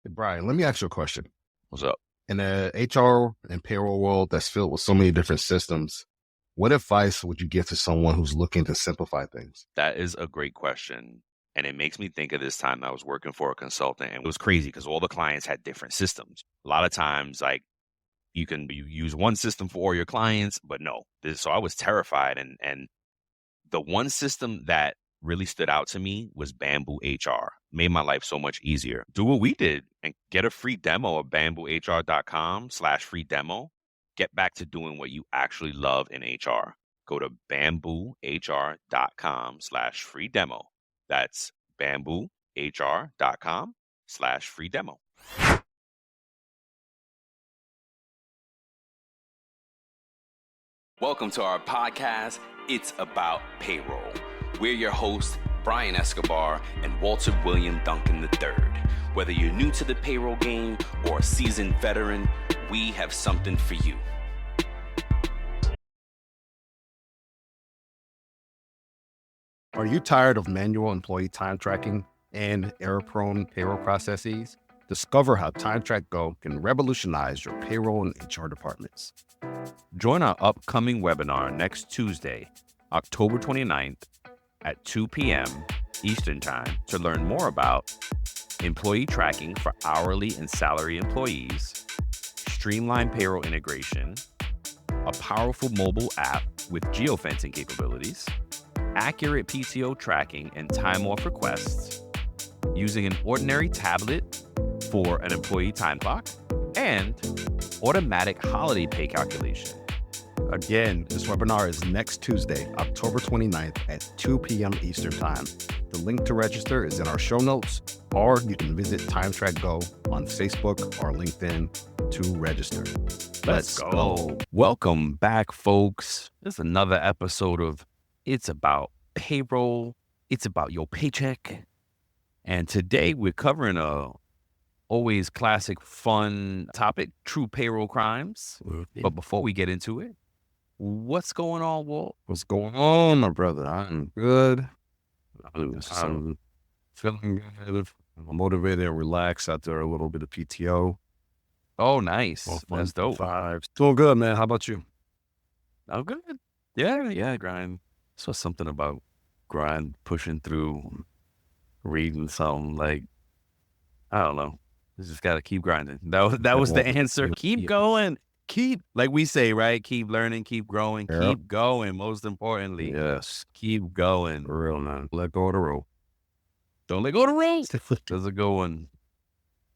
Hey, Brian, let me ask you a question. What's up? In the HR and payroll world that's filled with so many different systems, what advice would you give to someone who's looking to simplify things? That is a great question. And it makes me think of this time I was working for a consultant, and it was crazy because all the clients had different systems. A lot of times, like you use one system for all your clients, but no. So I was terrified. And the one system that really stood out to me was Bamboo HR. Made my life so much easier. Do what we did and get a free demo of bamboohr.com/free demo. Get back to doing what you actually love in HR. Go to bamboohr.com/free demo. That's bamboohr.com/free demo. Welcome to our podcast, It's About Payroll. We're your hosts, Brian Escobar and Walter William Duncan III. Whether you're new to the payroll game or a seasoned veteran, we have something for you. Are you tired of manual employee time tracking and error-prone payroll processes? Discover how TimeTrack Go can revolutionize your payroll and HR departments. Join our upcoming webinar next Tuesday, October 29th at 2 p.m. Eastern Time to learn more about employee tracking for hourly and salary employees, streamlined payroll integration, a powerful mobile app with geofencing capabilities, accurate PTO tracking and time off requests, using an ordinary tablet for an employee time clock, and automatic holiday pay calculation. Again, this webinar is next Tuesday, October 29th at 2 p.m. Eastern Time. The link to register is in our show notes, or you can visit TimeTrack Go on Facebook or LinkedIn to register. Let's go. Welcome back, folks. This is another episode of It's About Payroll. It's about your paycheck. And today we're covering a always classic, fun topic, true payroll crimes. But before we get into it, what's going on, Walt? What's going on, my brother? I'm good. I'm feeling good. I'm motivated and relaxed after a little bit of PTO. Oh, nice. That's dope. Doing good, man. How about you? I'm good. Yeah, grind. So something about grind, pushing through, reading something like, I don't know. You just got to keep grinding. That was the answer. Keep going. Keep, like we say, right? Keep learning, keep growing, keep going. Most importantly, yes, keep going. For real, man. Let go of the rope. Don't let go of the rope. That's a good one.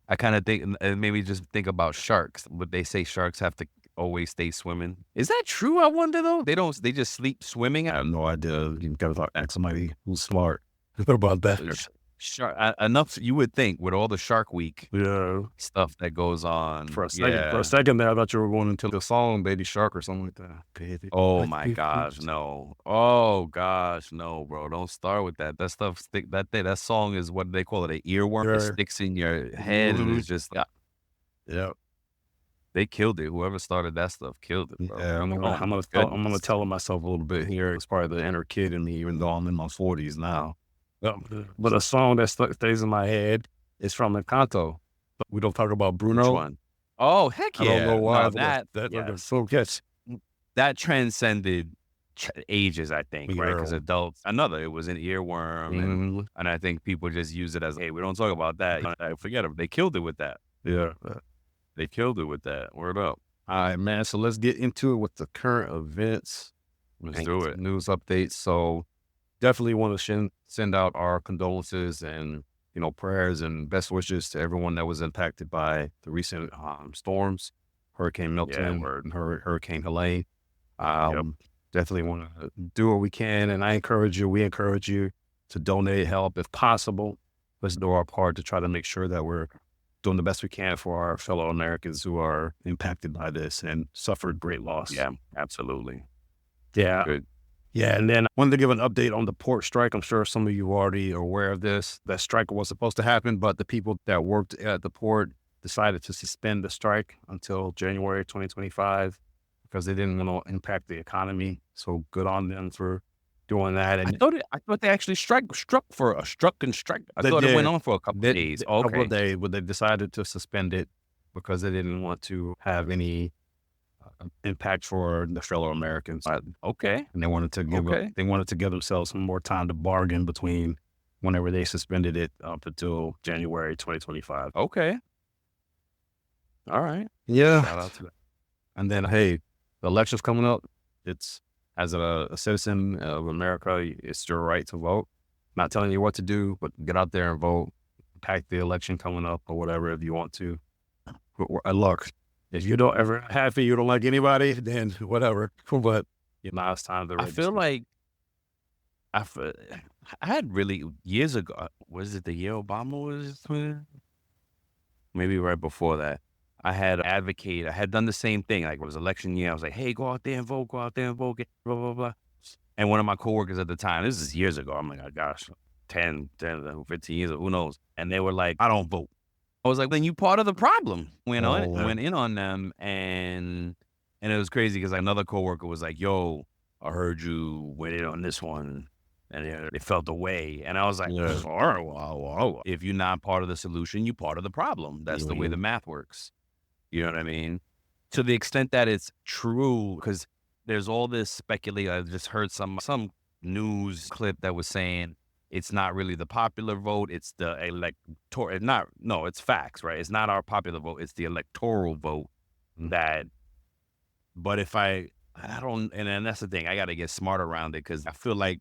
I kind of think, and maybe just think about sharks. But they say sharks have to always stay swimming. Is that true? I wonder though. They don't. They just sleep swimming. I have no idea. You gotta ask somebody who's smart about that. Shark enough. You would think with all the Shark Week stuff that goes on. For a second there, I thought you were going into the song "Baby Shark" or something like that. Baby, oh my gosh, no! Oh gosh, no, bro! Don't start with that. That stuff that song is what they call it, an earworm. It sticks in your head and it's just They killed it. Whoever started that stuff killed it, bro. Yeah, I'm gonna tell myself a little bit here. It's probably the inner kid in me, even though I'm in my 40s now. But a song that stays in my head is from Encanto. We don't talk about Bruno. Which one? Oh, heck yeah. I don't know why. No, so yes. That transcended ages, I think, right? Because adults, it was an earworm. And I think people just use it as, hey, we don't talk about that. I forget it. They killed it with that. Yeah. They killed it with that. Word up. All right, man. So let's get into it with the current events. Let's do it. News updates. So definitely want to send out our condolences and, prayers and best wishes to everyone that was impacted by the recent storms, Hurricane Milton and Hurricane Helene. Definitely want to do what we can. And we encourage you to donate help if possible. Let's do our part to try to make sure that we're doing the best we can for our fellow Americans who are impacted by this and suffered great loss. Yeah, absolutely. Yeah. Good. Yeah, and then I wanted to give an update on the port strike. I'm sure some of you already are aware of this. That strike was supposed to happen, but the people that worked at the port decided to suspend the strike until January 2025 because they didn't want to impact the economy. So good on them for doing that. I And thought they actually struck and strike. I they thought it went did on for a couple of days. a couple Okay. of days, but they decided to suspend it because they didn't want to have any impact for the fellow Americans. Okay. And they wanted to Okay. give themselves some more time to bargain between whenever they suspended it up until January 2025. Okay. All right. Yeah. Shout out to that. And then, hey, the election's coming up. It's as a citizen of America, it's your right to vote. Not telling you what to do, but get out there and vote. Impact the election coming up or whatever if you want to. Look, if you don't ever happy, you don't like anybody, then whatever. But now it's time to I register. feel like I had really years ago. Was it the year Obama was? Maybe right before that. I had advocated. I had done the same thing. Like it was election year. I was like, "Hey, go out there and vote. Go out there and vote." Blah blah blah. And one of my coworkers at the time, this is years ago. I'm like, oh, gosh, 10, 15 years, who knows? And they were like, "I don't vote." I was like, "Then you part of the problem." Went in on them, and it was crazy because another coworker was like, "Yo, I heard you went in on this one." And they felt away. And I was like, Yeah. all right, well, if you're not part of the solution, you're part of the problem. That's the way the math works. You know what I mean? To the extent that it's true, because there's all this speculation. I just heard some news clip that was saying it's not really the popular vote. It's the electoral. It's facts, right? It's not our popular vote. It's the electoral vote that, but if I don't, and then that's the thing, I got to get smart around it because I feel like,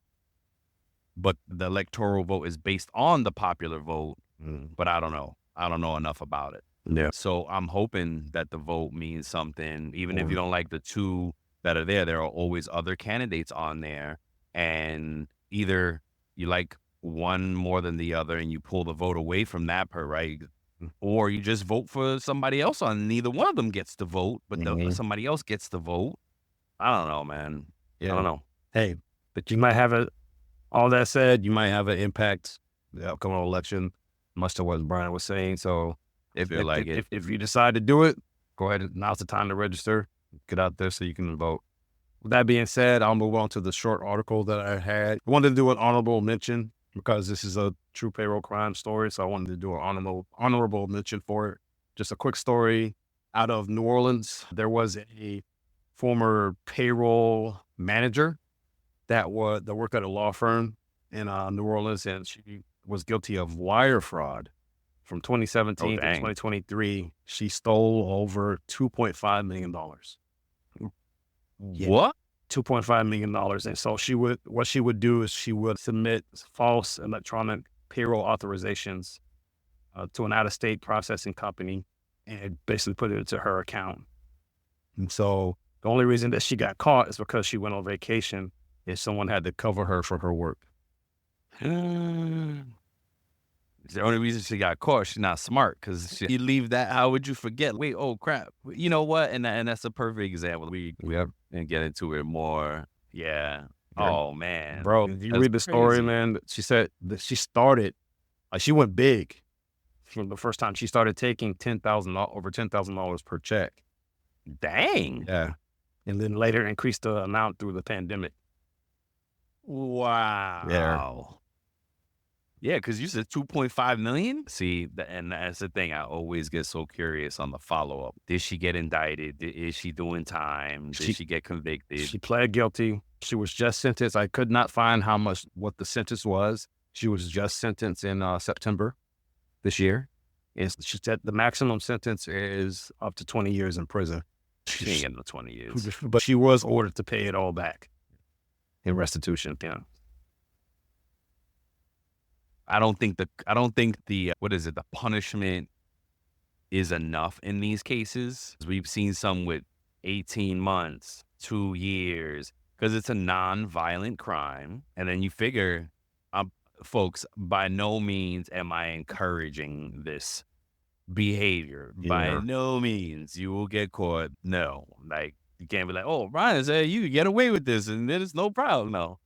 but the electoral vote is based on the popular vote, but I don't know. I don't know enough about it. Yeah. So I'm hoping that the vote means something. Even if you don't like the two that are there are always other candidates on there. And either you like one more than the other and you pull the vote away from that right? Or you just vote for somebody else on. Neither one of them gets the vote, but somebody else gets the vote. I don't know, man. Yeah. I don't know. Hey, but you might have all that said, you might have an impact the upcoming election, much to what Brian was saying. So if you decide to do it, go ahead. Now's the time to register. Get out there so you can vote. With that being said, I'll move on to the short article that I had. I wanted to do an honorable mention because this is a true payroll crime story. So I wanted to do an honorable mention for it. Just a quick story out of New Orleans. There was a former payroll manager that worked at a law firm in New Orleans, and she was guilty of wire fraud. From 2017 to 2023, she stole over $2.5 million. What? $2.5 million. And so what she would do is she would submit false electronic payroll authorizations to an out-of-state processing company and basically put it into her account. And so the only reason that she got caught is because she went on vacation and someone had to cover her for her work. It's the only reason she got caught. She's not smart because you leave that. How would you forget? Wait, oh crap! You know what? And that's a perfect example. We and get into it more. Yeah. Oh man, bro, if you read the story, man, she said that she started, she went big from the first time. She started taking over $10,000 per check. Dang. Yeah, and then later increased the amount through the pandemic. Wow. Yeah. Yeah, because you said 2.5 million. See, and that's the thing. I always get so curious on the follow up. Did she get indicted? Is she doing time? Did she get convicted? She pled guilty. She was just sentenced. I could not find what the sentence was. She was just sentenced in September this year. And she said the maximum sentence is up to 20 years in prison. She ain't getting the 20 years. But she was ordered to pay it all back in restitution. Yeah. I don't think the what is it? The punishment is enough in these cases. We've seen some with 18 months, 2 years, because it's a non-violent crime. And then you figure, folks, by no means am I encouraging this behavior. Yeah. By no means you will get caught. No, like you can't be like, oh, Brian said you can get away with this and there's no problem. No,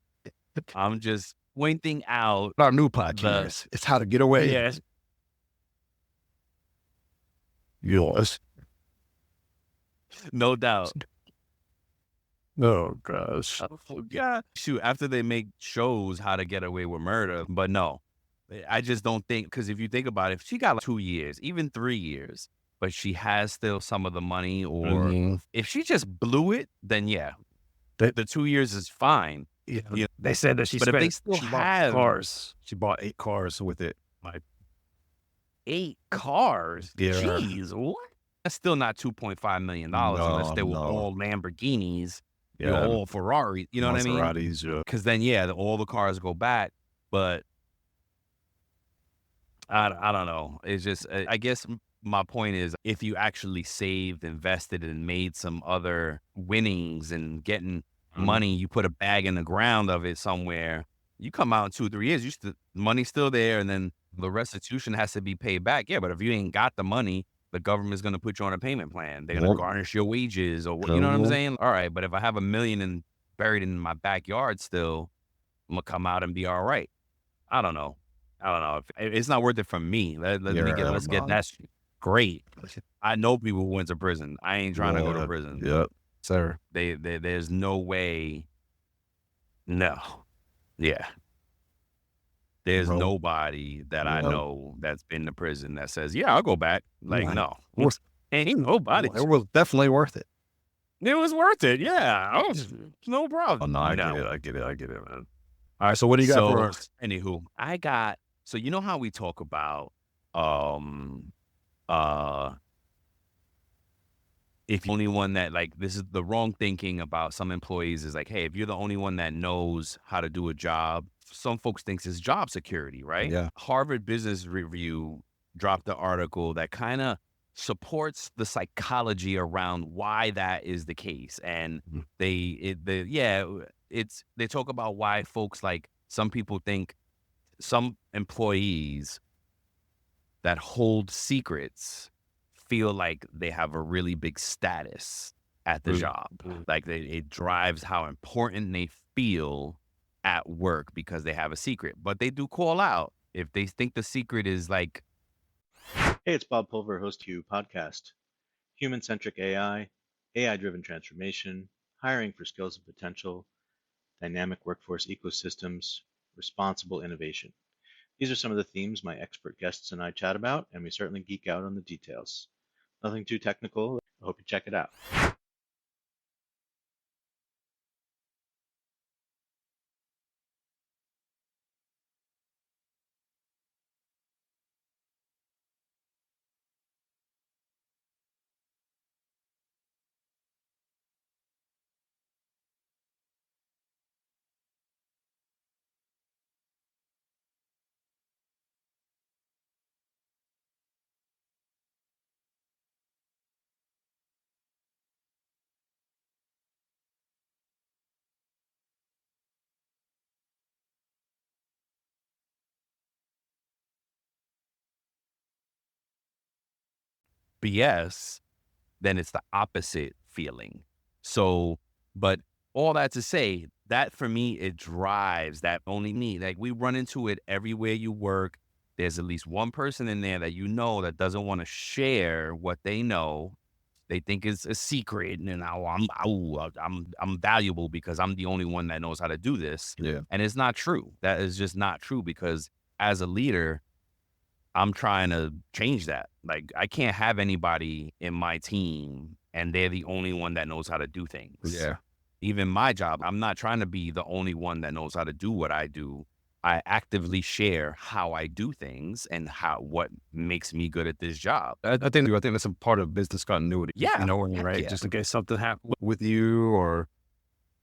I'm just pointing out our new podcast. It's how to get away. Yes. Yours. No doubt. Oh gosh. Oh, God. Shoot, after they make shows how to get away with murder, but no, I just don't think, because if you think about it, if she got like 2 years, even 3 years, but she has still some of the money, or Mhm. if she just blew it, then yeah, They the 2 years is fine. Yeah, You they said that But if they still she bought have cars. She bought 8 cars with it. Like, 8 cars, yeah. jeez, what? That's still not $2.5 million unless No, they were no. all Lamborghinis, Yeah, all Ferrari. You know what I mean? Maseratis, yeah. Because then, yeah, all the cars go back. But I don't know. It's just, I guess my point is, if you actually saved, invested, and made some other winnings and getting Mhm. money, you put a bag in the ground of it somewhere, you come out in 2, 3 years, money's still there, and then the restitution has to be paid back. Yeah, but if you ain't got the money, the government's going to put you on a payment plan. They're going to Yep. garnish your wages, or you know what I'm Mhm. saying? All right, but if I have $1 million and buried in my backyard still, I'm gonna come out and be all right. I don't know. I don't know. It's not worth it for me. Yeah, Let's get man. that's great. I know people who went to prison. I ain't trying to go to Yeah, prison. yep, sir. There's no way. No. Yeah. There's Bro, nobody that I yeah. know that's been to prison that says, yeah, I'll go back. Like, Like, no. was Ain't nobody. it was definitely worth it. It was worth it. Yeah. No Oh, problem. no, I get No. it, I get it, I get it, man. Alright, so what do you got for So, us? anywho, so you know how we talk about, um, uh, if you're the only one that, like, this is the wrong thinking about some employees is like, hey, if you're the only one that knows how to do a job, some folks thinks it's job security, right? Yeah. Harvard Business Review dropped the article that kind of supports the psychology around why that is the case. And Mhm. they talk about why folks, like, some people think some employees that hold secrets feel like they have a really big status at the Mm, job. mm. Like, it drives how important they feel at work because they have a secret. But they do call out if they think the secret is like, Hey, it's Bob Pulver, host of You Podcast. Human centric AI, AI driven transformation, hiring for skills and potential, dynamic workforce ecosystems, responsible innovation. These are some of the themes my expert guests and I chat about, and we certainly geek out on the details. Nothing too technical. I hope you check it out. BS, then it's the opposite feeling. So, but all that to say, that for me, it drives that only me. Like, we run into it everywhere you work. There's at least one person in there that you know that doesn't want to share what they know. They think it's a secret, and now I'm valuable because I'm the only one that knows how to do this. Yeah. And it's not true. That is just not true, because as a leader, I'm trying to change that. Like, I can't have anybody in my team and they're the only one that knows how to do things. Yeah. Even my job, I'm not trying to be the only one that knows how to do what I do. I actively share how I do things and what makes me good at this job. I think that's a part of business continuity. Yeah, You know, heck right? yeah. Just in case something happened with you or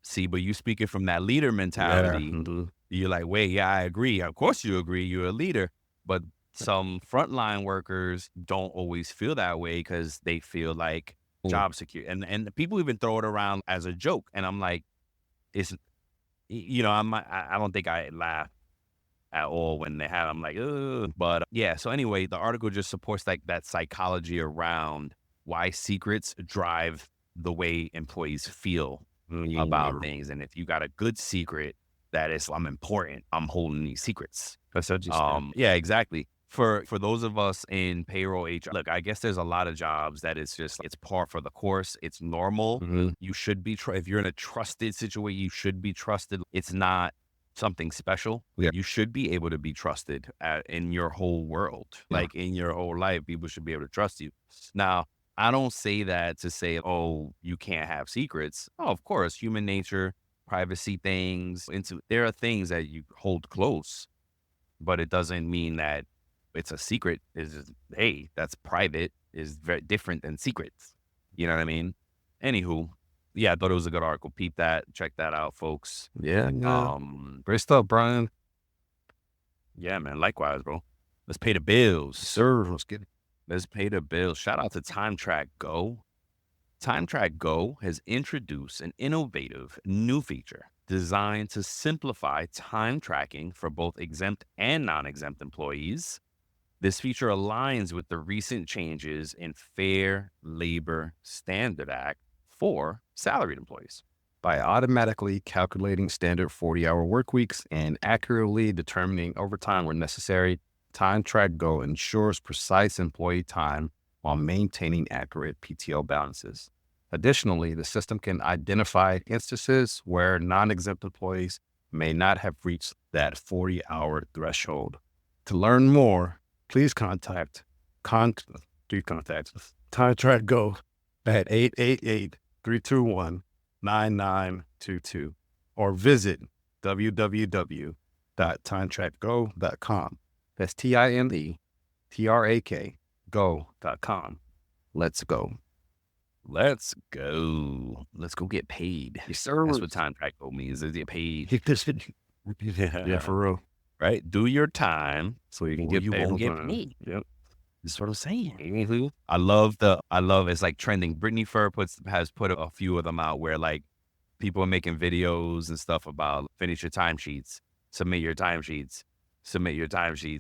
See, but you speaking from that leader yeah. mentality, Mhm. you're like, wait, yeah, I agree. Of course you agree. You're a leader. But some frontline workers don't always feel that way because they feel like Mm. job security. And people even throw it around as a joke. And I'm like, it's, I don't think I laugh at all when they have, I'm like, ugh. But yeah, so anyway, the article just supports like that psychology around why secrets drive the way employees feel about Mm. things. And if you got a good secret that is, I'm important, I'm holding these secrets. That's interesting. Yeah, exactly. For those of us in payroll HR, look, I guess there's a lot of jobs that it's just, it's par for the course. It's normal. Mm-hmm. You should be, if you're in a trusted situation, you should be trusted. It's not something special. Yeah. You should be able to be trusted in your whole world. Yeah. Like in your whole life, people should be able to trust you. Now, I don't say that to say, oh, you can't have secrets. Oh, of course, human nature, privacy things. There are things that you hold close, but it doesn't mean that it's a secret. Is just, hey, that's private is very different than secrets. You know what I mean? Anywho, yeah, I thought it was a good article. Peep that, check that out, folks. Yeah. Great stuff, Brian. Yeah, man. Likewise, bro. Let's pay the bills. Sir, let's get it. Let's pay the bills. Shout out to TimeTrack Go. TimeTrack Go has introduced an innovative new feature designed to simplify time tracking for both exempt and non-exempt employees. This feature aligns with the recent changes in Fair Labor Standard Act for salaried employees. By automatically calculating standard 40-hour work weeks and accurately determining overtime where necessary, TimeTrack Go ensures precise employee time while maintaining accurate PTO balances. Additionally, the system can identify instances where non-exempt employees may not have reached that 40-hour threshold. To learn more, please contact TimeTrack Go at 888-321-9922 or visit www.timetrackgo.com. That's TimeTrack go.com. Let's go. Let's go. Let's go get paid. Yes, sir. That's what TimeTrack Go means, is get paid. Yeah, for real. Right? Do your time So you can or get you paid. won't get on time. paid. Yep. That's what I'm saying. I love it's like trending. Brittany Fur has put a few of them out where like people are making videos and stuff about finish your timesheets, submit your timesheets.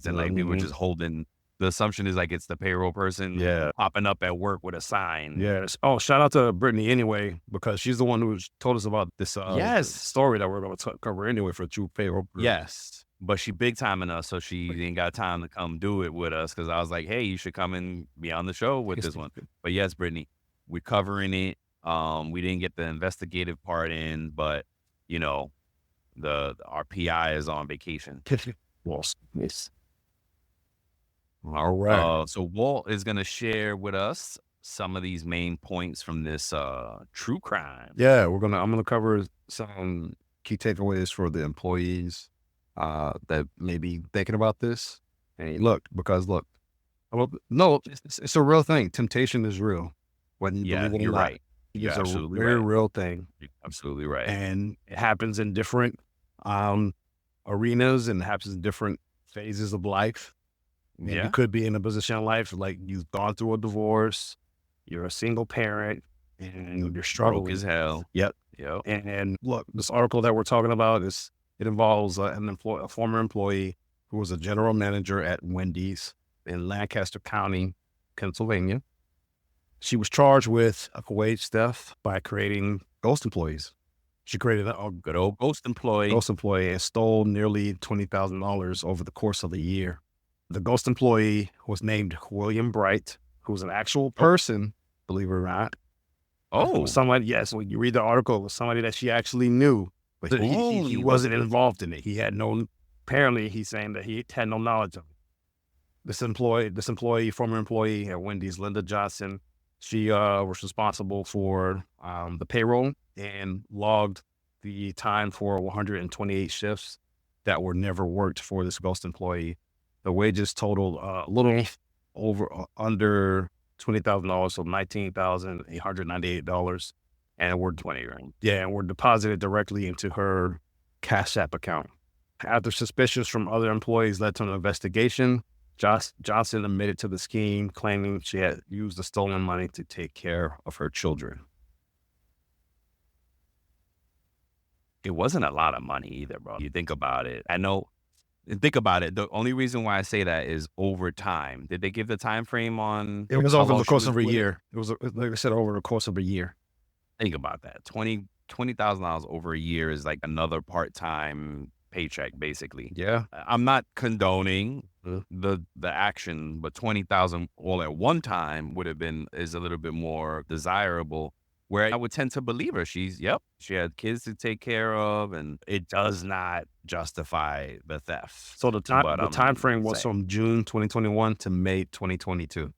And like people are just holding, the assumption is like it's the payroll person popping up at work with a sign. Yes. Oh, shout out to Brittany anyway, because she's the one who told us about this story that we're going to cover anyway for True Payroll. Yes. But she big timing us, so she ain't got time to come do it with us. Because I was like, hey, you should come and be on the show with this one. But yes, Brittany, we're covering it. We didn't get the investigative part in, but you know, our PI is on vacation. Yes. All right. So Walt is gonna share with us some of these main points from this true crime. Yeah, I'm gonna cover some key takeaways for the employees that may be thinking about this. And look, it's a real thing. Temptation is real. When you're right. It's a very real thing. You're absolutely right. And it happens in different arenas and happens in different phases of life. Yeah. You could be in a position in life like you've gone through a divorce, you're a single parent, and you're struggling. Broke as hell. Yep. And look, this article that we're talking about it involves a former employee who was a general manager at Wendy's in Lancaster County, Pennsylvania. She was charged with wage theft by creating ghost employees. She created a good old ghost employee and stole nearly $20,000 over the course of the year. The ghost employee was named William Bright, who was an actual person, believe it or not. Oh. Somebody, yes, when you read the article, it was somebody that she actually knew, but he wasn't involved in it. He had apparently he's saying that he had no knowledge of it. This former employee at Wendy's, Linda Johnson, she was responsible for the payroll and logged the time for 128 shifts that were never worked for this ghost employee. The wages totaled a little under $20,000, so $19,898, and were deposited directly into her Cash App account. After suspicions from other employees led to an investigation, Johnson admitted to the scheme, claiming she had used the stolen money to take care of her children. It wasn't a lot of money either, bro. You think about it. Think about it. The only reason why I say that is over time. Did they give the time frame on? It was over the course of a year. It was, like I said, over the course of a year. Think about that. $20,000 over a year is like another part-time paycheck, basically. Yeah. I'm not condoning Mhm. the action, but 20,000 all at one time is a little bit more desirable. Where I would tend to believe her. She had kids to take care of, and it does not justify the theft. So the time frame was saying, from June 2021 to May 2022.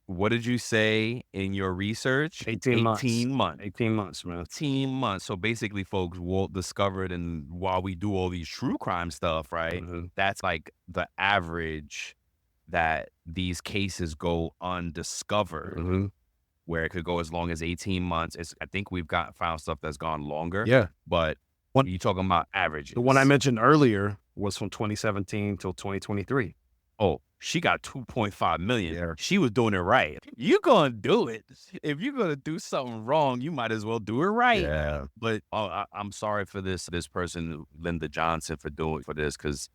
what did you say in your research? 18 months. 18 months. 18 months, man. 18 months. So basically, folks, Walt discovered, and while we do all these true crime stuff, right? Mhm. That's like the average that these cases go undiscovered, Mhm. where it could go as long as 18 months. I think we've found stuff that's gone longer. Yeah. But One- you're talking about averages. The one I mentioned earlier was from 2017 till 2023. Oh, she got 2.5 million. Yeah. She was doing it right. You're gonna do it. If you're gonna do something wrong, you might as well do it right. Yeah. But I'm sorry for this person, Linda Johnson, for this. Because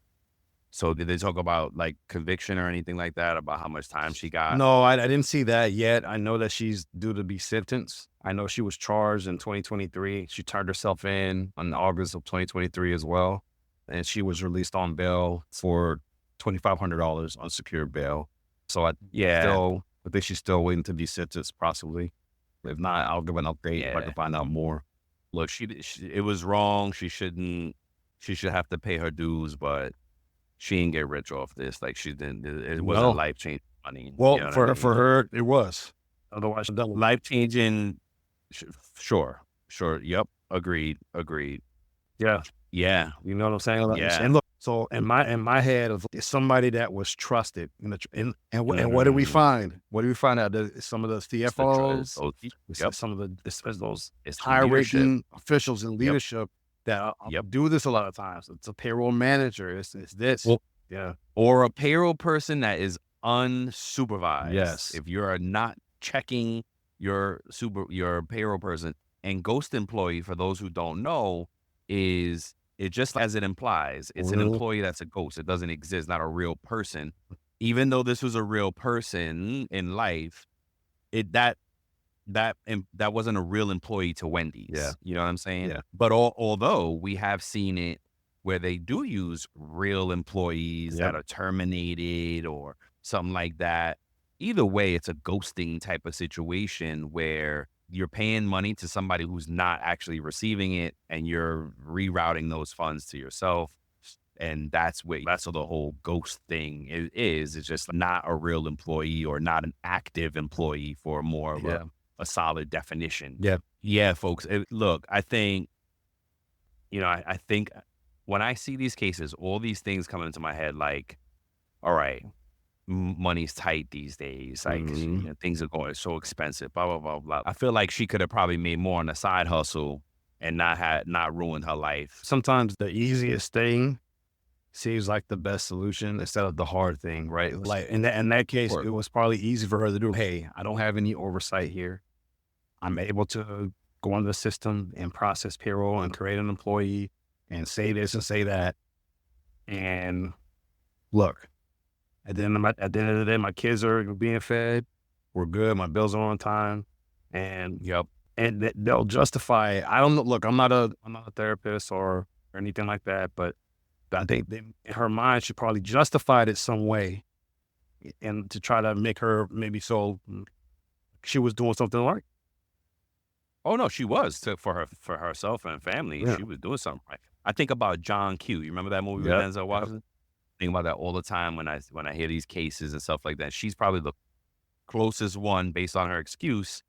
so did they talk about like conviction or anything like that, about how much time she got? No, I didn't see that yet. I know that she's due to be sentenced. I know she was charged in 2023. She turned herself in August of 2023 as well. And she was released on bail for $2,500 unsecured bail. So I think she's still waiting to be sentenced, possibly. If not, I'll give an update if I can find out more. Look, it was wrong. She should have to pay her dues, but she didn't get rich off this. Like, she didn't. It wasn't life-changing money. Well, you know for her, it was. Otherwise, life-changing. Sure. Yep. Agreed. Yeah. Yeah. You know what I'm saying? Yeah. And look, so in my head of somebody that was trusted, and what did we find? What did we find out? That some of the CFOs, some of those high-ranking officials in leadership that do this a lot of times. It's a payroll manager. It's this. Well, yeah. Or a payroll person that is unsupervised. Yes. If you're not checking your payroll person, and ghost employee, for those who don't know, is it just as it implies, it's an employee that's a ghost. It doesn't exist, not a real person. Even though this was a real person in life, that wasn't a real employee to Wendy's. Yeah. You know what I'm saying? Yeah. But although we have seen it where they do use real employees that are terminated or something like that, either way, it's a ghosting type of situation where you're paying money to somebody who's not actually receiving it, and you're rerouting those funds to yourself. And that's what the whole ghost thing is. It's just not a real employee or not an active employee for more of a solid definition. Yeah. Yeah, folks. Look, I think, I think when I see these cases, all these things come into my head, like, all right, money's tight these days. Like, things are going so expensive, blah, blah, blah, blah. I feel like she could have probably made more on a side hustle and not ruined her life. Sometimes the easiest thing seems like the best solution instead of the hard thing, right? Like in that case, it was probably easy for her to do. Hey, I don't have any oversight here. I'm able to go into the system and process payroll and create an employee and say this and say that. And look, at the end of the day, my kids are being fed. We're good. My bills are on time, and they'll justify it. I don't know. Look, I'm not a therapist or anything like that, but I think in her mind, she probably justified it some way, and to try to make her maybe so she was doing something right. Oh no, she was for herself and family. Yeah. She was doing something right. I think about John Q. You remember that movie with Denzel Washington? Think about that all the time when I hear these cases and stuff like that. She's probably the closest one, based on her excuse,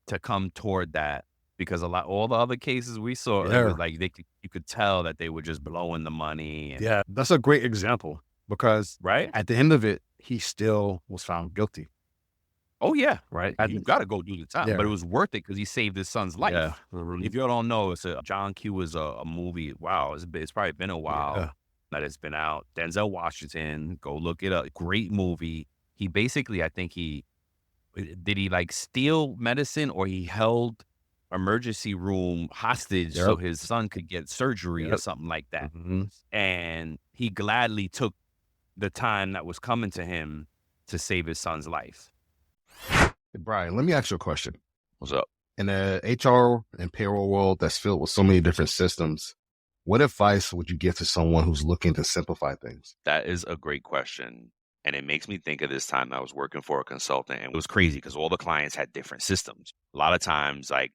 to come toward that, because all the other cases we saw, it was like you could tell that they were just blowing the money. And, that's a great example, because at the end of it, he still was found guilty. Oh yeah, right. You got to go do the time, but it was worth it because he saved his son's life. Yeah. If you don't know, John Q was a movie. Wow, it's probably been a while that it's been out. Denzel Washington, go look it up. Great movie. He basically, I think did he like steal medicine, or he held emergency room hostage so his son could get surgery or something like that. And he gladly took the time that was coming to him to save his son's life. Hey, Brian, let me ask you a question. What's up? In the HR and payroll world that's filled with so many different systems, What advice would you give to someone who's looking to simplify things? That is a great question. And it makes me think of this time I was working for a consultant, and it was crazy because all the clients had different systems. A lot of times, like,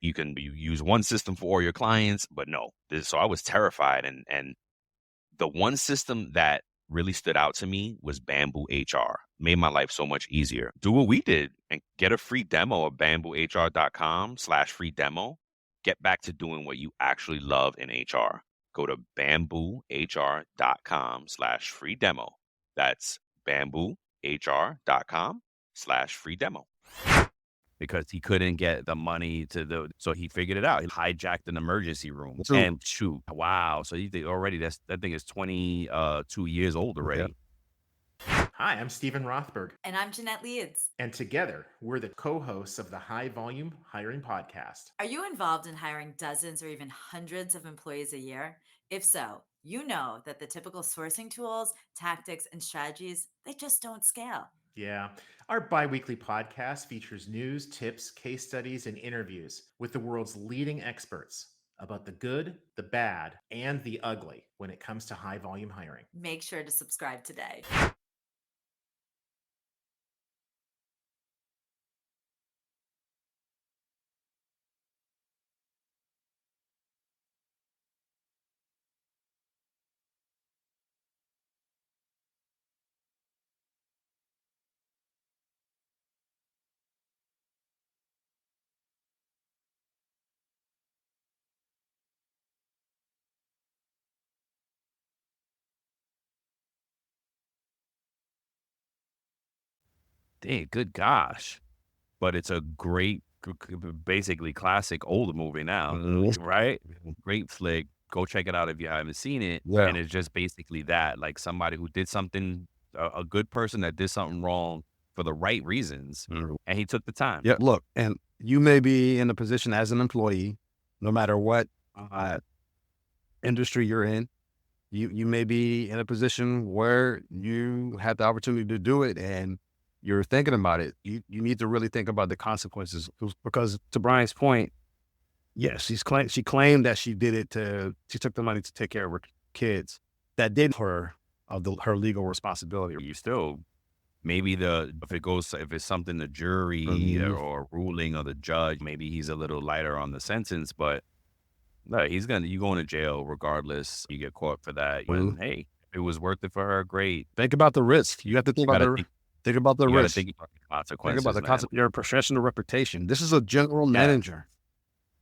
you use one system for all your clients, but no. So I was terrified. And the one system that really stood out to me was Bamboo HR. Made my life so much easier. Do what we did and get a free demo of bamboohr.com/free demo. Get back to doing what you actually love in HR. Go to bamboohr.com/free demo. That's bamboohr.com/free demo. Because he couldn't get the money so he figured it out. He hijacked an emergency room. And shoot, wow. So you think already that thing is 22 years old already. Yeah. Hi, I'm Stephen Rothberg. And I'm Jeanette Leeds. And together, we're the co-hosts of the High Volume Hiring Podcast. Are you involved in hiring dozens or even hundreds of employees a year? If so, you know that the typical sourcing tools, tactics, and strategies, they just don't scale. Yeah. Our bi-weekly podcast features news, tips, case studies, and interviews with the world's leading experts about the good, the bad, and the ugly when it comes to high volume hiring. Make sure to subscribe today. Dang, good gosh. But it's a great, basically classic older movie now, right? Great flick. Go check it out if you haven't seen it. Yeah. And it's just basically that, like somebody who did something, a good person that did something wrong for the right reasons, and he took the time. Yeah, look, and you may be in a position as an employee, no matter what industry you're in, you may be in a position where you had the opportunity to do it and you're thinking about it. You need to really think about the consequences, because to Brian's point, yes, she claimed that she did it she took the money to take care of her kids. That did her her legal responsibility. You still, maybe if it's something the jury or ruling or the judge, maybe he's a little lighter on the sentence, but no, you're going to jail regardless. You get caught for that. When, hey, it was worth it for her. Great. Think about the risk. You have to think about the risk. Think about the consequences. Think about the consequences. Your professional reputation. This is a general manager.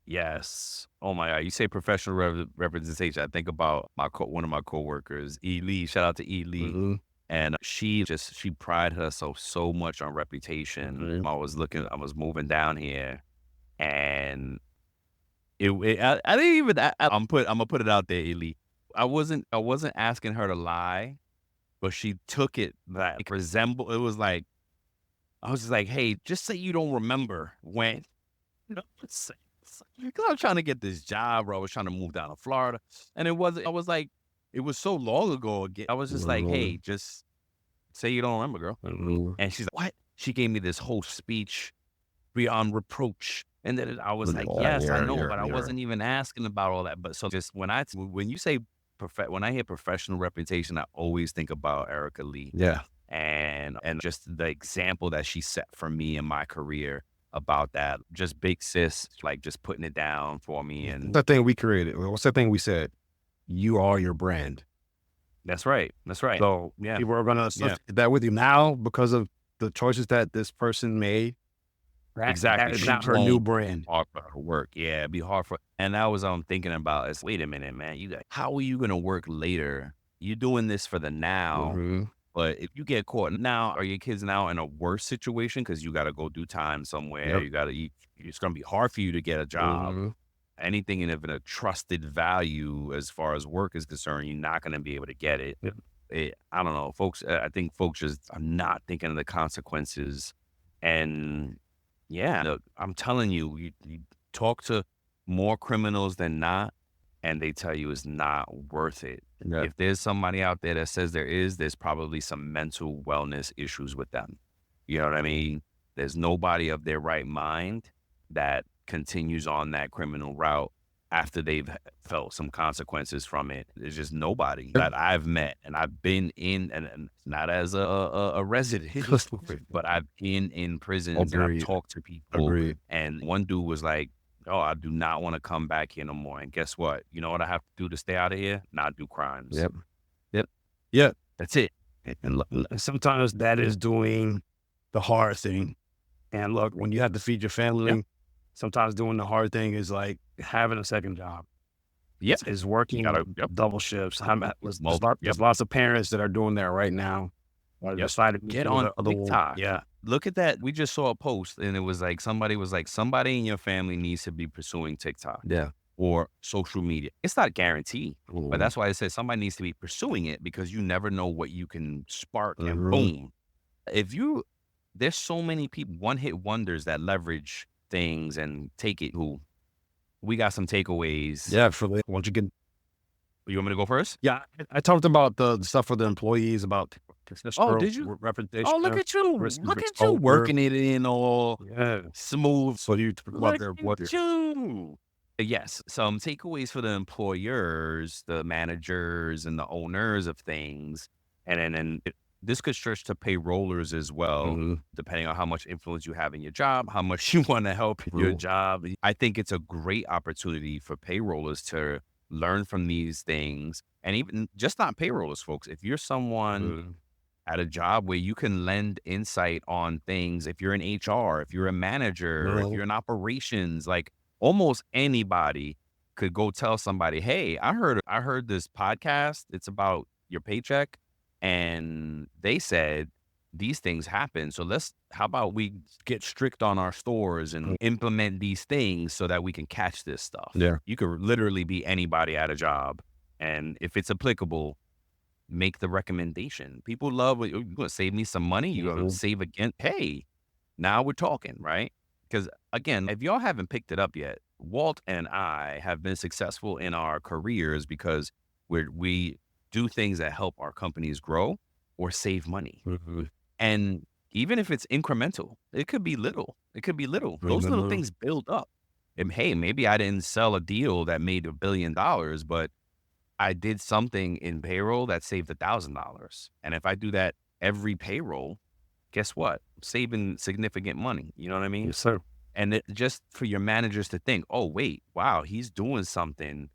Yes. Oh my God. You say professional representation. I think about one of my coworkers, E. Lee. Shout out to E. Lee. And she prided herself so much on reputation. I was moving down here, and I didn't even. I'm gonna put it out there, E. Lee. I wasn't asking her to lie, but she took it that it was like, I was just like, hey, just say you don't remember when. I was trying to get this job, bro. I was trying to move down to Florida. And it was so long ago again. I was just like, hey, just say you don't remember, girl. And she's like, what? She gave me this whole speech beyond reproach. And then I was like, yes, I know, but I wasn't even asking about all that. But so just when I hear professional reputation, I always think about Erica Lee. Yeah. And just the example that she set for me in my career about that. Just big sis, like just putting it down for me. And that thing we created. What's that thing we said? You are your brand. That's right. So yeah, people are going to associate that with you now because of the choices that this person made. Exactly. It's not her new brand. Hard for her to work. Yeah, it'd be hard and that was thinking about is, wait a minute, man, how are you going to work later? You're doing this for the now. But if you get caught now, are your kids now in a worse situation because you got to go do time somewhere? You got to eat. It's going to be hard for you to get a job. Anything in a trusted value as far as work is concerned, you're not going to be able to get it. I don't know, folks. I think folks just are not thinking of the consequences. And yeah, look, I'm telling you, you talk to more criminals than not, and they tell you it's not worth it. Yeah. If there's somebody out there that says there's probably some mental wellness issues with them. You know what I mean? There's nobody of their right mind that continues on that criminal route after they've felt some consequences from it. There's just nobody that I've met, and I've been in, and not as a resident, but I've been in prisons and I've Agreed. talked to people. Agreed. And one dude was like, "Oh, I do not want to come back here no more." And guess what? You know what I have to do to stay out of here? Not do crimes. Yep. Yeah. That's it. And sometimes that is doing the hard thing. And look, when you have to feed your family, sometimes doing the hard thing is like having a second job. Yep. Is working double shifts. There's lots of parents that are doing that right now. Decided to Get do on the TikTok. Yeah. Look at that. We just saw a post, and it was like somebody in your family needs to be pursuing TikTok Yeah. or social media. It's not guaranteed, but that's why I said somebody needs to be pursuing it, because you never know what you can spark and boom. There's so many people, one-hit wonders that leverage things and take it. We got some takeaways. Yeah. Once you get. You want me to go first? Yeah. I talked about the stuff for the employees about. Did you? Representation. Oh, look at you. Look at you working it in all smooth. So you talk about their what you. Yes, some takeaways for the employers, the managers, and the owners of things. And then this could stretch to payrollers as well, depending on how much influence you have in your job, how much you want to help in your job. I think it's a great opportunity for payrollers to learn from these things. And even just not payrollers, folks. If you're someone at a job where you can lend insight on things, if you're in HR, if you're a manager, if you're in operations, like almost anybody could go tell somebody, "Hey, I heard this podcast. It's about your paycheck, and they said these things happen. So how about we get strict on our stores and implement these things so that we can catch this stuff?" Yeah. You could literally be anybody at a job, and if it's applicable, make the recommendation. People love, you're going to save me some money. You're going to save again. Hey, now we're talking, right? Because again, if y'all haven't picked it up yet, Walt and I have been successful in our careers because we do things that help our companies grow or save money. And even if it's incremental, it could be little. Those little things build up. And hey, maybe I didn't sell a deal that made $1 billion, but I did something in payroll that saved $1,000. And if I do that every payroll, guess what? Saving significant money. You know what I mean? Yes, sir. And just for your managers to think, "Oh, wait, wow, he's doing something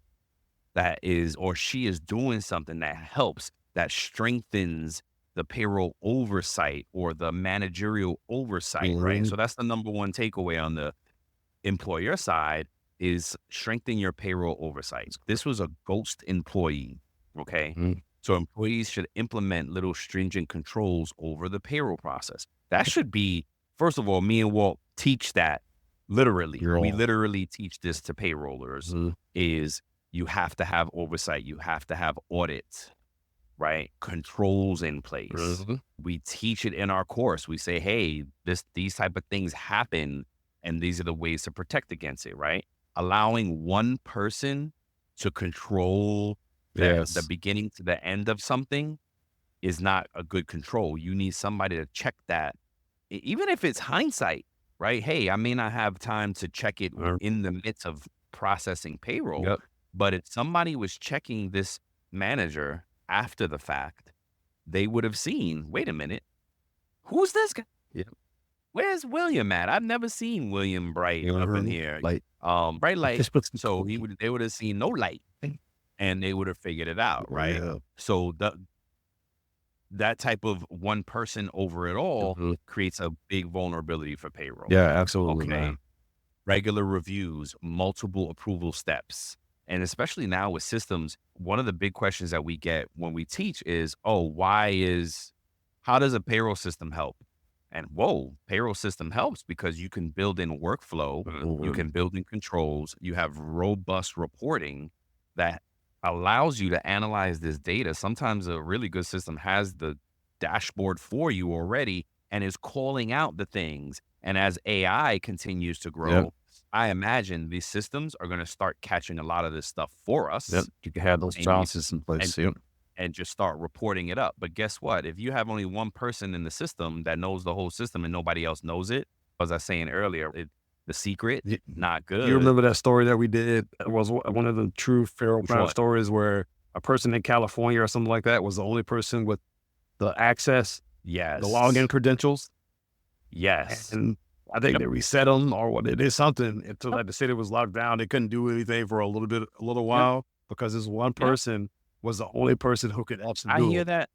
that is, or she is doing something that helps, that strengthens the payroll oversight or the managerial oversight," right? So that's the number one takeaway on the employer side, is strengthen your payroll oversight. This was a ghost employee, okay? So employees should implement little stringent controls over the payroll process. That should be, first of all, me and Walt teach that literally. We literally teach this to payrollers, is you have to have oversight. You have to have audits, right? Controls in place. We teach it in our course. We say, hey, these type of things happen, and these are the ways to protect against it, right? Allowing one person to control the beginning to the end of something is not a good control. You need somebody to check that, even if it's hindsight, right? Hey, I may not have time to check it in the midst of processing payroll, but if somebody was checking this manager after the fact, they would have seen, wait a minute, who's this guy? Where's William at? I've never seen William Bright up in here. Bright light. So they would have seen no light, and they would have figured it out, right? So that type of one person over it all creates a big vulnerability for payroll. Yeah, absolutely. Okay. Man. Regular reviews, multiple approval steps. And especially now with systems, one of the big questions that we get when we teach is, how does a payroll system help? And payroll system helps because you can build in workflow, you can build in controls, you have robust reporting that allows you to analyze this data. Sometimes a really good system has the dashboard for you already and is calling out the things. And as AI continues to grow, I imagine these systems are going to start catching a lot of this stuff for us. You can have those processes in place. And just start reporting it up. But guess what? If you have only one person in the system that knows the whole system and nobody else knows it, as I was saying earlier, The secret, Y- not good. You remember that story that we did? It was one of the true Payroll Which fraud one? stories where a person in California or something like that was the only person with the access, Yes. the login credentials. Yes. And I think they reset them or what it is something until like the city was locked down. They couldn't do anything for a little while because this one person was the only person who could actually I do hear it. that.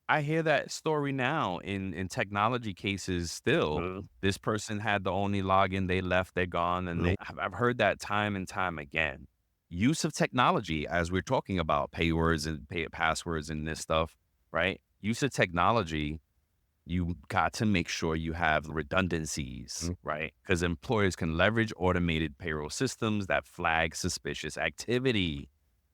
I hear that story now in technology cases still. Mhm. This person had the only login, they left, they're gone. And I've heard that time and time again. Use of technology, as we're talking about paywords and passwords and this stuff, right? Use of technology, you got to make sure you have redundancies, right? Because employers can leverage automated payroll systems that flag suspicious activity,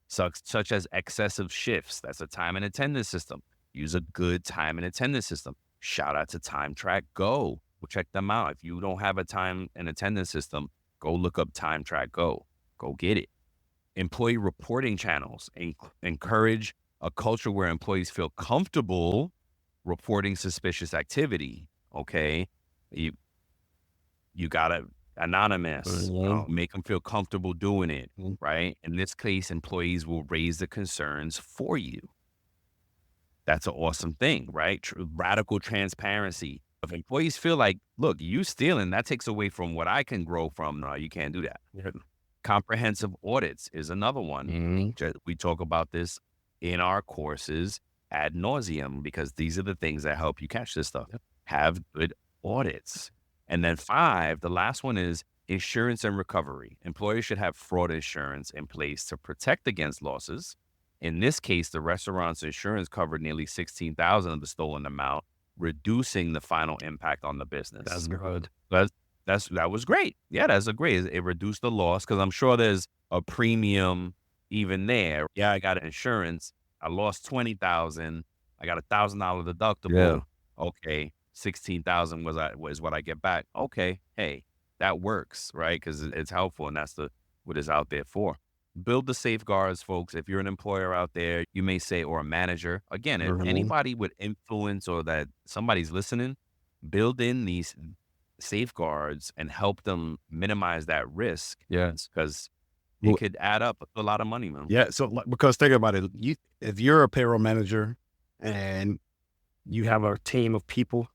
such as excessive shifts. That's a time and attendance system. Use a good time and attendance system. Shout out to TimeTrack Go. We'll check them out. If you don't have a time and attendance system, go look up TimeTrack Go. Go get it. Employee reporting channels. Encourage a culture where employees feel comfortable reporting suspicious activity. Okay. You gotta anonymous, make them feel comfortable doing it, right? In this case, employees will raise the concerns for you. That's an awesome thing, right? Radical transparency. If employees feel like, look, you stealing, that takes away from what I can grow from. No, you can't do that. Comprehensive audits is another one. We talk about this in our courses ad nauseum because these are the things that help you catch this stuff. Have good audits. And then 5, the last one is insurance and recovery. Employers should have fraud insurance in place to protect against losses. In this case, the restaurant's insurance covered nearly $16,000 of the stolen amount, reducing the final impact on the business. That's good. That was great. Yeah, that's a great. It reduced the loss because I'm sure there's a premium even there. Yeah, I got insurance. I lost $20,000. I got $1,000 deductible. Yeah. Okay, 16,000 was what I get back. Okay, hey, that works, right? Because it's helpful, and that's what it's out there for. Build the safeguards, folks. If you're an employer out there, you may say, or a manager. Again, if anybody with influence or that somebody's listening, build in these safeguards and help them minimize that risk. Yes. Because it could add up a lot of money, man. Yeah. So because think about it, if you're a payroll manager and you have a team of people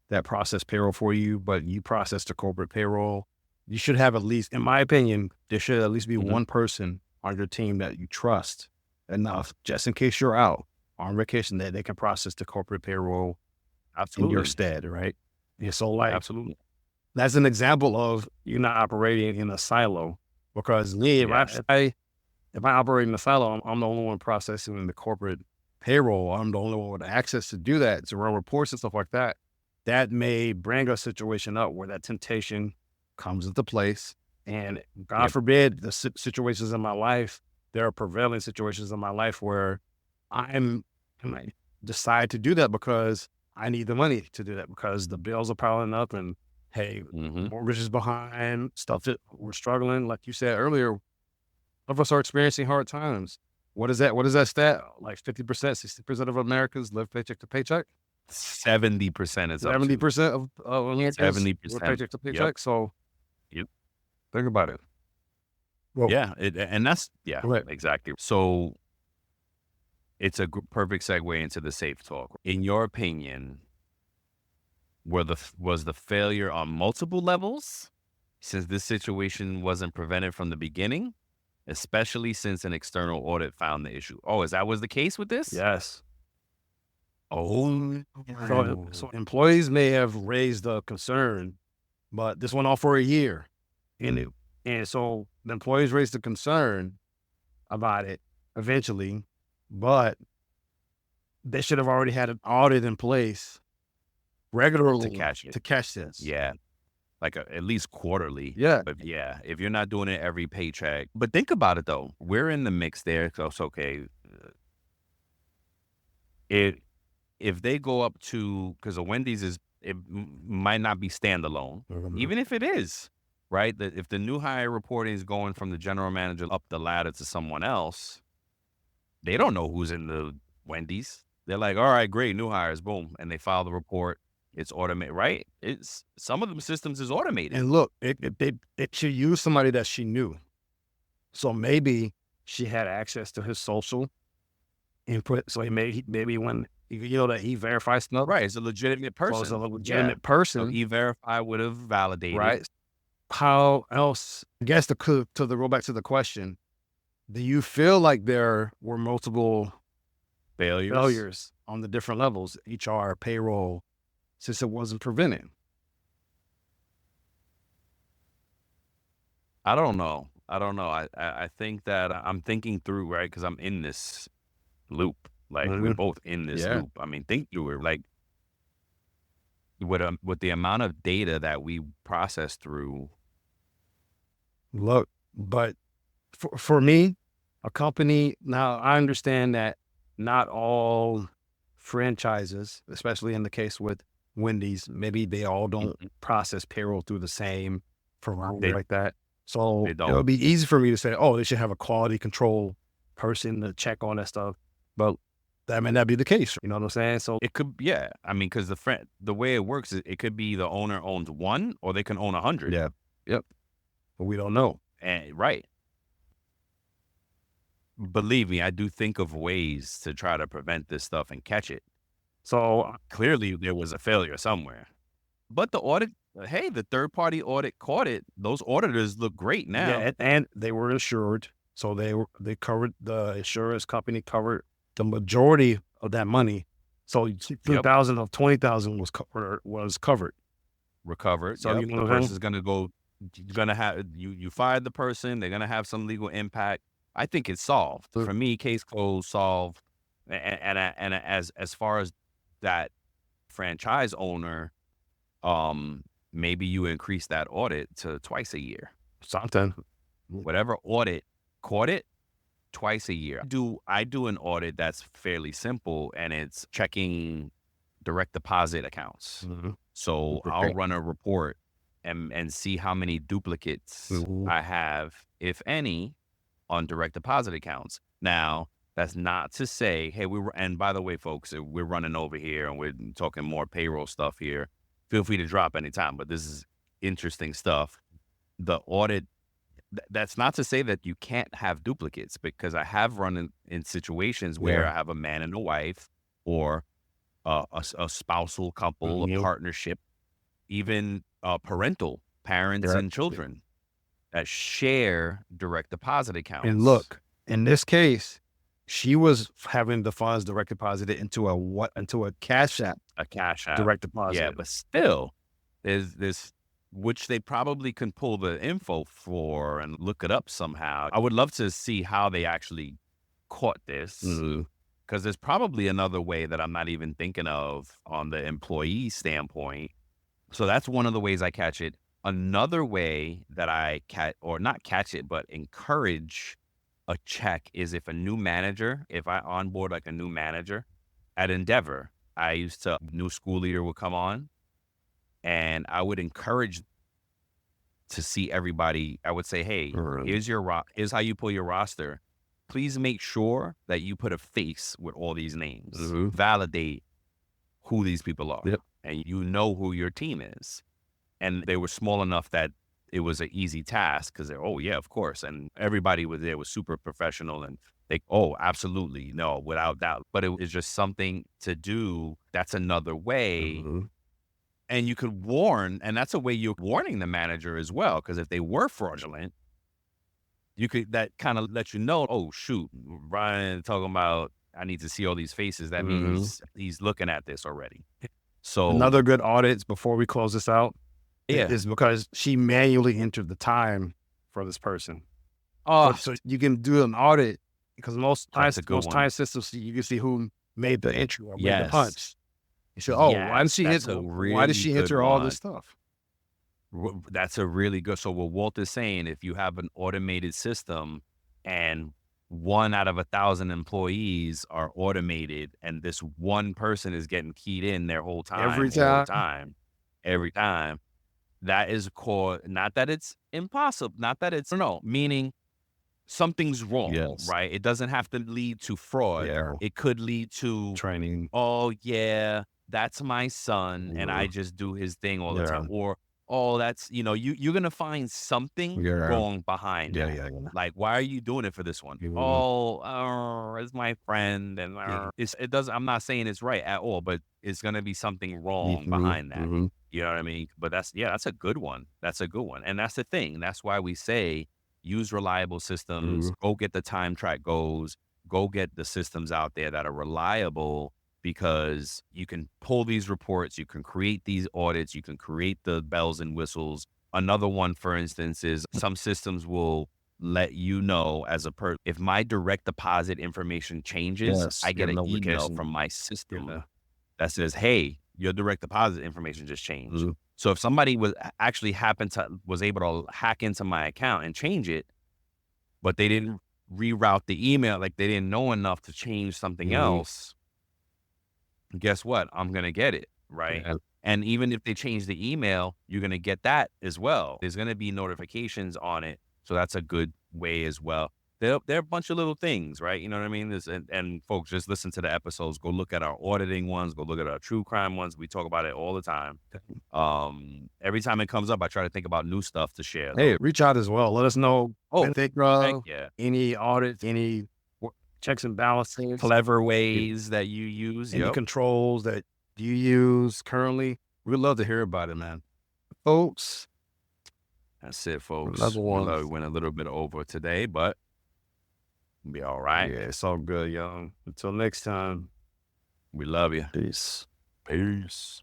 that process payroll for you, but you process the corporate payroll, you should have at least, in my opinion, there should at least be one person on your team that you trust enough, just in case you're out on vacation, that they can process the corporate payroll in your stead, right? Yeah, so like, absolutely, that's an example of you not operating in a silo. Because me, if I operate in a silo, I'm the only one processing the corporate payroll. I'm the only one with access to do that, to run reports and stuff like that. That may bring a situation up where that temptation comes into place. And God forbid, the situations in my life, there are prevailing situations in my life where I might decide to do that because I need the money to do that, because the bills are piling up and hey, mortgage is behind, stuff that we're struggling. Like you said earlier, of us are experiencing hard times. What is that stat? Like 50%, 60% of Americans live paycheck to paycheck? 70% is 70% of Americans 70% live paycheck to paycheck. So think about it. Well, and that's exactly. So it's a perfect segue into the safe talk. In your opinion, was the failure on multiple levels, since this situation wasn't prevented from the beginning, especially since an external audit found the issue? Oh, that was the case with this? Yes. Oh, so employees may have raised a concern, but this went on for a year, and so the employees raised a concern about it eventually, but they should have already had an audit in place regularly to catch this. Yeah. Like at least quarterly. Yeah. But yeah, if you're not doing it every paycheck. But think about it though. We're in the mix there. So it's okay. If they go up to, because a Wendy's it might not be standalone, even if it is, right? That if the new hire reporting is going from the general manager up the ladder to someone else, they don't know who's in the Wendy's. They're like, all right, great, new hires, boom. And they file the report. It's automated, right? It's some of them systems is automated. And look, she used somebody that she knew. So maybe she had access to his social input. So maybe when that he verifies stuff. Right. It's a legitimate person. So it's a legitimate person. So E-Verify would have validated. Right. How else? I guess to roll back to the question, do you feel like there were multiple failures on the different levels, HR, payroll, since it wasn't prevented? I don't know. I think that I'm thinking through, right? Because I'm in this loop. Like we're both in this loop. I mean, think through it. Like with the amount of data that we process through. Look, but for me, a company, now I understand that not all franchises, especially in the case with Wendy's, maybe they all don't process payroll through the same like that. So it would be easy for me to say, oh, they should have a quality control person to check on that stuff. But that may not be the case. You know what I'm saying? So it could, yeah. I mean, because the way it works is it could be the owner owns one or they can own 100. Yeah. Yep. But we don't know. And right. Believe me, I do think of ways to try to prevent this stuff and catch it. So clearly there was a failure somewhere. But the audit, hey, the third-party audit caught it. Those auditors look great now. Yeah, and they were insured. So they covered, the insurance company covered the majority of that money. So 2,000 of 20,000 was covered. Recovered. So the person's going to go, you're going to have, you fired the person. They're going to have some legal impact. I think it's solved. For me, case closed, solved. And as far as that franchise owner, maybe you increase that audit to twice a year. Something. Whatever audit caught it, twice a year. I do an audit that's fairly simple, and it's checking direct deposit accounts. So I'll run a report and see how many duplicates I have, if any, on direct deposit accounts. Now, that's not to say, hey, and by the way, folks, we're running over here and we're talking more payroll stuff here. Feel free to drop anytime, but this is interesting stuff. The audit, that's not to say that you can't have duplicates, because I have run in situations where I have a man and a wife, or a spousal couple, a partnership, even parental parents and children that share direct deposit accounts. And look, in this case, she was having the funds direct deposited into a Cash App. A Cash App. Direct deposit. Yeah, but still, there's this, which they probably can pull the info for and look it up somehow. I would love to see how they actually caught this, because there's probably another way that I'm not even thinking of on the employee standpoint. So that's one of the ways I catch it. Another way that I not catch it, but encourage a check is if I onboard like a new manager at Endeavor, new school leader would come on, and I would encourage to see everybody. I would say, hey, here's how you pull your roster. Please make sure that you put a face with all these names. Validate who these people are. And you know who your team is. And they were small enough that it was an easy task, because of course. And everybody was super professional, and absolutely, no, without doubt. But it was just something to do. That's another way. And you could warn, and that's a way you're warning the manager as well, because if they were fraudulent, that kind of let you know, oh, shoot, Ryan talking about, I need to see all these faces. That means he's looking at this already. So another good audit before we close this out is because she manually entered the time for this person. So you can do an audit, because most time systems, you can see who made the entry or made the punch. You say, why did she enter all this stuff? That's a really good. So what Walt is saying, if you have an automated system and 1 out of 1,000 employees are automated, and this one person is getting keyed in their whole time, every time, that is called, not that it's impossible, not that it's, meaning something's wrong, right? It doesn't have to lead to fraud. It could lead to training. Oh yeah, that's my son and I just do his thing all the time. Yeah. Or, oh, that's, you're going to find something Yeah. wrong behind Yeah, that. yeah, yeah. Like, why are you doing it for this one? Mhm. Oh, it's my friend. And Yeah. I'm not saying it's right at all, but it's going to be something wrong Mhm, behind that. mhm. You know what I mean? But that's a good one. That's a good one. And that's the thing. That's why we say use reliable systems, go get the TimeTrack Goes, go get the systems out there that are reliable, because you can pull these reports, you can create these audits, you can create the bells and whistles. Another one, for instance, is some systems will let you know if my direct deposit information changes, Yes, I get get an a email notification. from my system Yeah. that says, hey, your direct deposit information just changed. Mhm. So if somebody was able to hack into my account and change it, but they didn't reroute the email, like they didn't know enough to change something else, guess what? I'm going to get it, right? Yeah. And even if they change the email, you're going to get that as well. There's going to be notifications on it. So that's a good way as well. There are a bunch of little things, right? You know what I mean? And folks, just listen to the episodes. Go look at our auditing ones. Go look at our true crime ones. We talk about it all the time. Every time it comes up, I try to think about new stuff to share. Hey, reach out as well. Let us know. Heck yeah. Any audits, any checks and balances, Clever ways that you use. any controls that you use currently. We'd love to hear about it, man. Folks. That's it, folks. Another one. We went a little bit over today, but we'll be all right. Yeah, it's all good, young. Until next time. We love you. Peace. Peace.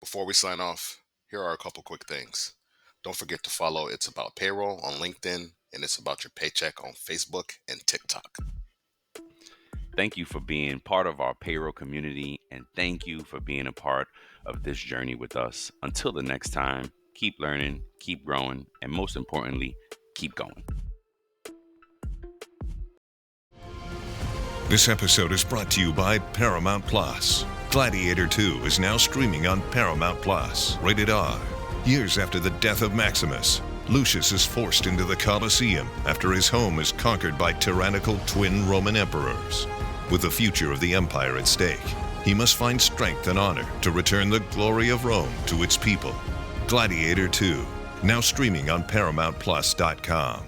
Before we sign off, here are a couple quick things. Don't forget to follow It's About Payroll on LinkedIn and It's About Your Paycheck on Facebook and TikTok. Thank you for being part of our payroll community, and thank you for being a part of this journey with us. Until the next time, keep learning, keep growing, and most importantly, keep going. This episode is brought to you by Paramount Plus. Gladiator 2 is now streaming on Paramount Plus. Rated R. Years after the death of Maximus, Lucius is forced into the Colosseum after his home is conquered by tyrannical twin Roman emperors. With the future of the empire at stake, he must find strength and honor to return the glory of Rome to its people. Gladiator 2, now streaming on ParamountPlus.com.